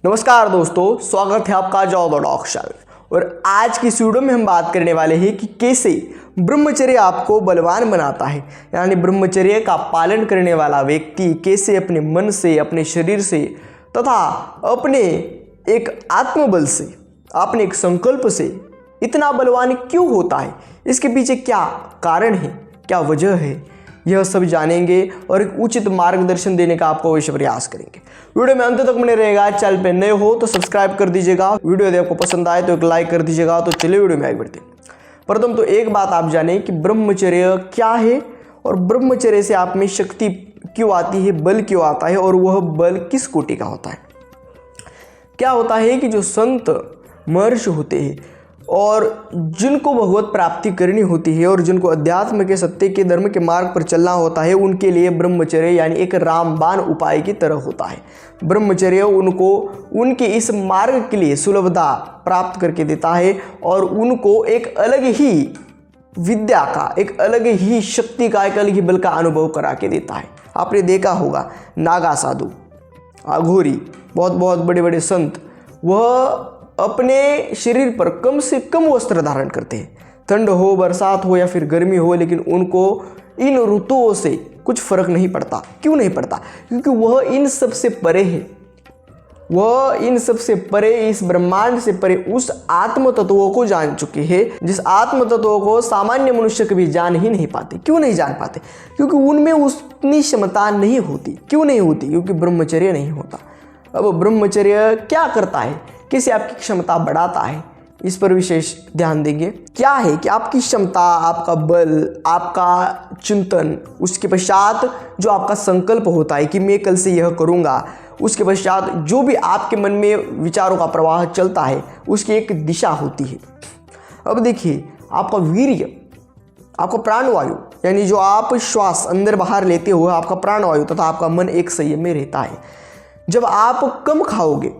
नमस्कार दोस्तों, स्वागत है आपका जॉब डॉक्टर। और आज की इस वीडियो में हम बात करने वाले हैं कि कैसे ब्रह्मचर्य आपको बलवान बनाता है। यानी ब्रह्मचर्य का पालन करने वाला व्यक्ति कैसे अपने मन से, अपने शरीर से तथा अपने एक आत्मबल से, अपने एक संकल्प से इतना बलवान क्यों होता है, इसके पीछे क्या कारण है, क्या वजह है, यह सब जानेंगे और एक उचित मार्गदर्शन देने का आपको अवश्य प्रयास करेंगे। वीडियो में अंत तक बने रहेगा। चैनल पे नए हो तो सब्सक्राइब कर दीजिएगा। वीडियो यदि आपको पसंद आए तो एक लाइक कर दीजिएगा। तो चलिए वीडियो में आगे बढ़ते हैं। प्रथम तो एक बात आप जानें कि ब्रह्मचर्य क्या है और ब्रह्मचर्य से आप में शक्ति क्यों आती है, बल क्यों आता है और वह बल किस कोटि का होता है। क्या होता है कि जो संत महर्षि होते हैं और जिनको भगवत प्राप्ति करनी होती है और जिनको अध्यात्म के, सत्य के, धर्म के मार्ग पर चलना होता है, उनके लिए ब्रह्मचर्य यानी एक रामबाण उपाय की तरह होता है। ब्रह्मचर्य उनको उनके इस मार्ग के लिए सुलभता प्राप्त करके देता है और उनको एक अलग ही विद्या का, एक अलग ही शक्ति का, एक अलग ही बल का अनुभव करा के देता है। आपने देखा होगा नागा साधु, अघोरी, बहुत बड़े बड़े संत, वह अपने शरीर पर कम से कम वस्त्र धारण करते हैं। ठंड हो, बरसात हो या फिर गर्मी हो, लेकिन उनको इन ऋतुओं से कुछ फर्क नहीं पड़ता। क्यों नहीं पड़ता? क्योंकि वह इन सब से परे है। वह इन सब से परे, इस ब्रह्मांड से परे उस आत्म तत्वों को जान चुके हैं, जिस आत्म तत्वों को सामान्य मनुष्य कभी जान ही नहीं पाते। क्यों नहीं जान पाते? क्योंकि उनमें उतनी क्षमता नहीं होती। क्यों नहीं होती? क्योंकि ब्रह्मचर्य नहीं होता। अब ब्रह्मचर्य क्या करता है, कैसे आपकी क्षमता बढ़ाता है, इस पर विशेष ध्यान देंगे। क्या है कि आपकी क्षमता, आपका बल, आपका चिंतन, उसके पश्चात जो आपका संकल्प होता है कि मैं कल से यह करूँगा, उसके पश्चात जो भी आपके मन में विचारों का प्रवाह चलता है, उसकी एक दिशा होती है। अब देखिए, आपका वीर्य, आपका प्राणवायु, यानी जो आप श्वास अंदर बाहर लेते हो, आपका प्राणवायु तथा आपका मन एक संयम में रहता है। जब आप कम खाओगे,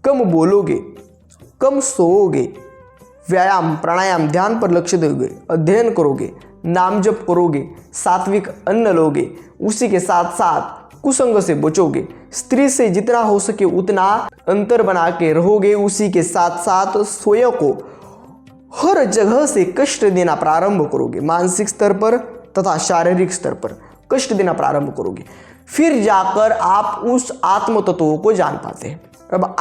कम बोलोगे, कम सोओगे, व्यायाम, प्राणायाम, ध्यान पर लक्ष्य दोगे, अध्ययन करोगे, नाम जप करोगे, सात्विक अन्न लोगे, उसी के साथ साथ कुसंग से बचोगे, स्त्री से जितना हो सके उतना अंतर बना के रहोगे, उसी के साथ साथ स्वयं को हर जगह से कष्ट देना प्रारंभ करोगे, मानसिक स्तर पर तथा शारीरिक स्तर पर कष्ट देना प्रारंभ करोगे, फिर जाकर आप उस आत्म तत्वों को जान पाते हैं। अब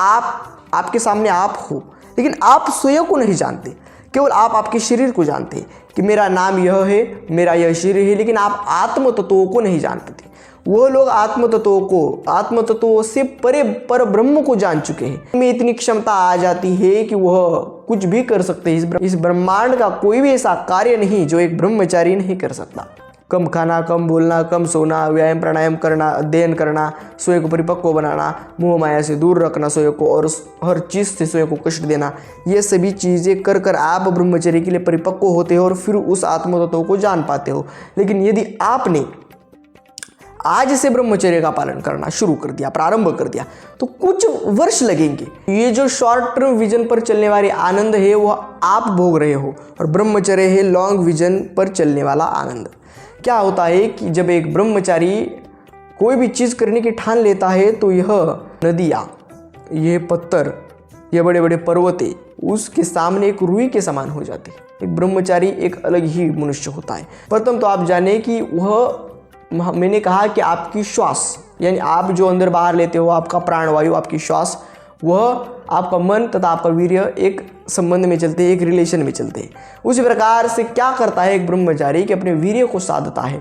आपके सामने आप हो, लेकिन आप स्वयं को नहीं जानते। केवल आप आपके शरीर को जानते हैं कि मेरा नाम यह है, मेरा यह शरीर है, लेकिन आप आत्म तत्वों को नहीं जान पाते। वो लोग आत्म तत्वों से परे पर ब्रह्म को जान चुके हैं। में इतनी क्षमता आ जाती है कि वह कुछ भी कर सकते हैं। इस ब्रह्मांड का कोई भी ऐसा कार्य नहीं जो एक ब्रह्मचारी नहीं कर सकता। कम खाना, कम बोलना, कम सोना, व्यायाम प्राणायाम करना, अध्ययन करना, स्वयं को परिपक्व बनाना, मोह माया से दूर रखना स्वयं को और हर चीज़ से स्वयं को कष्ट देना, ये सभी चीज़ें कर कर आप ब्रह्मचर्य के लिए परिपक्व होते हो और फिर उस आत्म तत्व को जान पाते हो। लेकिन यदि आपने आज से ब्रह्मचर्य का पालन करना शुरू कर दिया, प्रारंभ कर दिया, तो कुछ वर्ष लगेंगे। ये जो शॉर्ट टर्म विजन पर चलने वाली आनंद है वह आप भोग रहे हो और ब्रह्मचर्य है लॉन्ग विजन पर चलने वाला आनंद। क्या होता है कि जब एक ब्रह्मचारी कोई भी चीज़ करने की ठान लेता है तो यह नदियाँ, यह पत्थर, यह बड़े बड़े पर्वतें उसके सामने एक रुई के समान हो जाते हैं। एक ब्रह्मचारी एक अलग ही मनुष्य होता है। प्रथम तो आप जाने कि वह, मैंने कहा कि आपकी श्वास, यानी आप जो अंदर बाहर लेते हो, आपका प्राणवायु, आपकी श्वास, वह आपका मन तथा आपका वीर्य एक संबंध में चलते हैं, एक रिलेशन में चलते हैं। उसी प्रकार से क्या करता है एक ब्रह्मचारी कि अपने वीर्य को साधता है।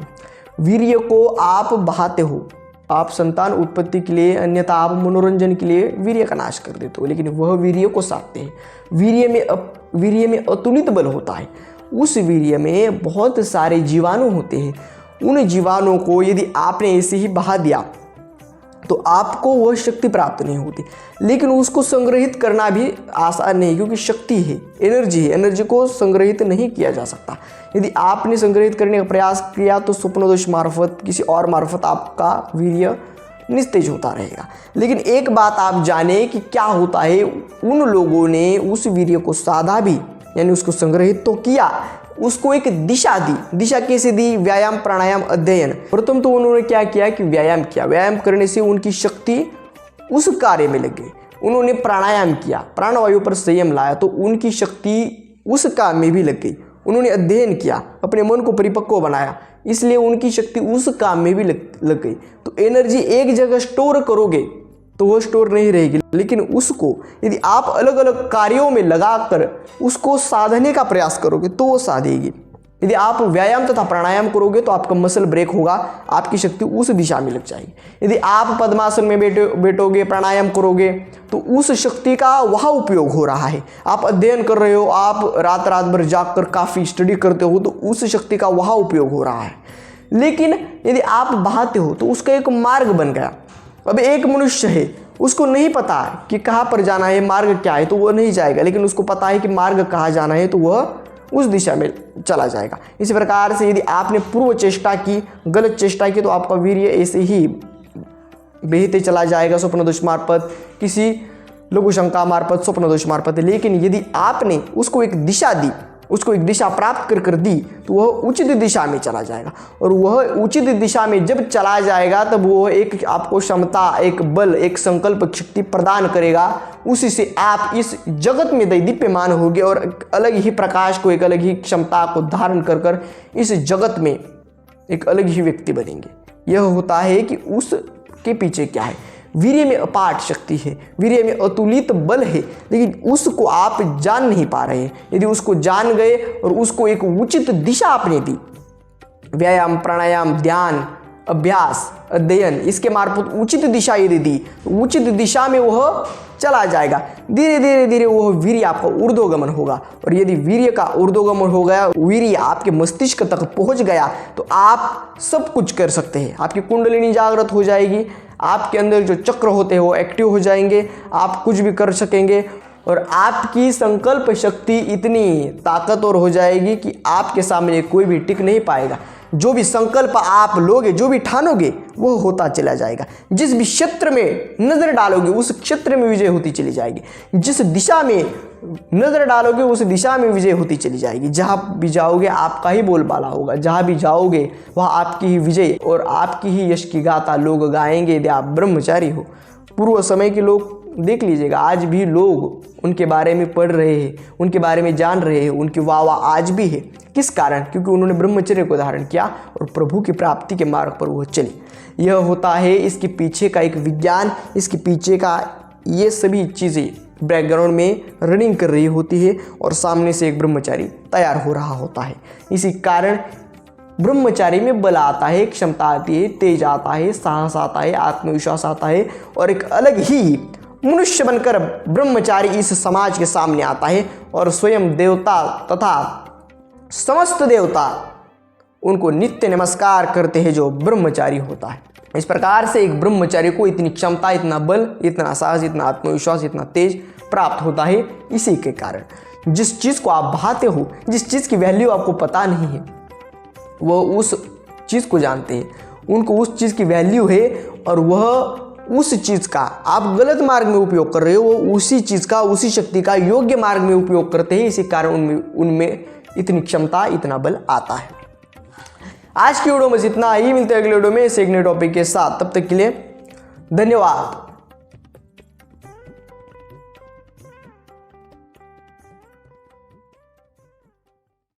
वीर्य को आप बहाते हो, आप संतान उत्पत्ति के लिए, अन्यथा आप मनोरंजन के लिए वीर्य का नाश कर देते हो, लेकिन वह वीर्य को साधते हैं। वीर्य में अतुलित बल होता है। उस वीर्य में बहुत सारे जीवाणु होते हैं। उन जीवाणुओं को यदि आपने ऐसे ही बहा दिया तो आपको वह शक्ति प्राप्त नहीं होती। लेकिन उसको संग्रहित करना भी आसान नहीं, क्योंकि शक्ति है, एनर्जी है, एनर्जी को संग्रहित नहीं किया जा सकता। यदि आपने संग्रहित करने का प्रयास किया तो स्वप्नदोष मार्फत, किसी और मार्फत आपका वीर्य निस्तेज होता रहेगा। लेकिन एक बात आप जाने कि क्या होता है, उन लोगों ने उस वीर्य को साधा भी, यानी उसको संग्रहित तो किया, उसको एक दिशा दी। दिशा कैसे दी? व्यायाम, प्राणायाम, अध्ययन। प्रथम तो उन्होंने क्या किया कि व्यायाम किया। व्यायाम करने से उनकी शक्ति उस कार्य में लग गए, उन्होंने प्राणायाम किया, प्राणवायु पर संयम लाया, तो उनकी शक्ति उस काम में भी लग गई। उन्होंने अध्ययन किया, अपने मन को परिपक्व बनाया, इसलिए उनकी शक्ति उस काम में भी लग गई। तो एनर्जी एक जगह स्टोर करोगे तो वो स्टोर नहीं रहेगी, लेकिन उसको यदि आप अलग अलग कार्यों में लगाकर उसको साधने का प्रयास करोगे तो वो साधेगी। यदि आप व्यायाम तथा प्राणायाम करोगे तो आपका मसल ब्रेक होगा, आपकी शक्ति उस दिशा में लग जाएगी। यदि आप पद्मासन में बैठोगे, प्राणायाम करोगे, तो उस शक्ति का वहाँ उपयोग हो रहा है। आप अध्ययन कर रहे हो, आप रात भर जागकर काफ़ी स्टडी करते हो, तो उस शक्ति का वहाँ उपयोग हो रहा है। लेकिन यदि आप बहाते हो तो उसका एक मार्ग बन गया। अब एक मनुष्य है, उसको नहीं पता है कि कहाँ पर जाना है, मार्ग क्या है, तो वह नहीं जाएगा, लेकिन उसको पता है कि मार्ग कहाँ जाना है, तो वह उस दिशा में चला जाएगा। इसी प्रकार से यदि आपने पूर्व चेष्टा की, गलत चेष्टा की, तो आपका वीर्य ऐसे ही बहते चला जाएगा स्वप्न दोष मार्फत, किसी लघु शंका मार्फत, स्वप्न दोष मार्फत। लेकिन यदि आपने उसको एक दिशा दी, उसको एक दिशा प्राप्त कर दी, तो वह उचित दिशा में चला जाएगा। और वह उचित दिशा में जब चला जाएगा तब वह एक आपको क्षमता, एक बल, एक संकल्प शक्ति प्रदान करेगा। उसी से आप इस जगत में दैदीप्यमान होगे और एक अलग ही प्रकाश को, एक अलग ही क्षमता को धारण कर कर इस जगत में एक अलग ही व्यक्ति बनेंगे। यह होता है कि उसके पीछे क्या है। वीर्य में अपाट शक्ति है, वीर्य में अतुलित बल है, लेकिन उसको आप जान नहीं पा रहे हैं। यदि उसको जान गए और उसको एक उचित दिशा आपने दी, व्यायाम, प्राणायाम, ध्यान, अभ्यास, अध्ययन, इसके मार्फत उचित दिशा यदि दी, तो उचित दिशा में वह चला जाएगा। धीरे धीरे धीरे वह वीर्य आपका ऊर्ध्वगमन होगा। और यदि वीर्य का ऊर्ध्वगमन हो गया, वीर्य आपके मस्तिष्क तक पहुंच गया, तो आप सब कुछ कर सकते हैं। आपकी कुंडलिनी जागृत हो जाएगी, आपके अंदर जो चक्र होते हैं वो एक्टिव हो जाएंगे, आप कुछ भी कर सकेंगे। और आपकी संकल्प शक्ति इतनी ताकतवर हो जाएगी कि आपके सामने कोई भी टिक नहीं पाएगा। जो भी संकल्प आप लोगे, जो भी ठानोगे, वो होता चला जाएगा। जिस भी क्षेत्र में नजर डालोगे उस क्षेत्र में विजय होती चली जाएगी। जिस दिशा में नजर डालोगे उस दिशा में विजय होती चली जाएगी। जहां भी जाओगे आपका ही बोलबाला होगा, जहां भी जाओगे वहां आपकी ही विजय और आपकी ही यश की गाथा लोग गाएंगे यदि आप ब्रह्मचारी हो। पूर्व समय के लोग देख लीजिएगा, आज भी लोग उनके बारे में पढ़ रहे हैं, उनके बारे में जान रहे हैं, उनकी वाह आज भी है। किस कारण? क्योंकि उन्होंने ब्रह्मचर्य को धारण किया और प्रभु की प्राप्ति के मार्ग पर वो चले। यह होता है इसके पीछे का एक विज्ञान, इसके पीछे का ये सभी चीज़ें बैकग्राउंड में रनिंग कर रही होती है और सामने से एक ब्रह्मचारी तैयार हो रहा होता है। इसी कारण ब्रह्मचारी में बल आता है, क्षमता आती है, तेज आता है, साहस आता है, आत्मविश्वास आता है और एक अलग ही मनुष्य बनकर ब्रह्मचारी इस समाज के सामने आता है और स्वयं देवता तथा समस्त देवता उनको नित्य नमस्कार करते हैं जो ब्रह्मचारी होता है। इस प्रकार से एक ब्रह्मचारी को इतनी क्षमता, इतना बल, इतना साहस, इतना आत्मविश्वास, इतना तेज प्राप्त होता है। इसी के कारण जिस चीज़ को आप भाते हो, जिस चीज़ की वैल्यू आपको पता नहीं है, वो उस चीज़ को जानते हैं, उनको उस चीज़ की वैल्यू है और वह उस चीज़ का आप गलत मार्ग में उपयोग कर रहे हो, वो उसी चीज़ का, उसी शक्ति का योग्य मार्ग में उपयोग करते हैं। इसी कारण उनमें इतनी क्षमता, इतना बल आता है। आज की वीडियो में इतना ही, मिलते हैं अगले वीडियो में एक नए टॉपिक के साथ। तब तक के लिए धन्यवाद।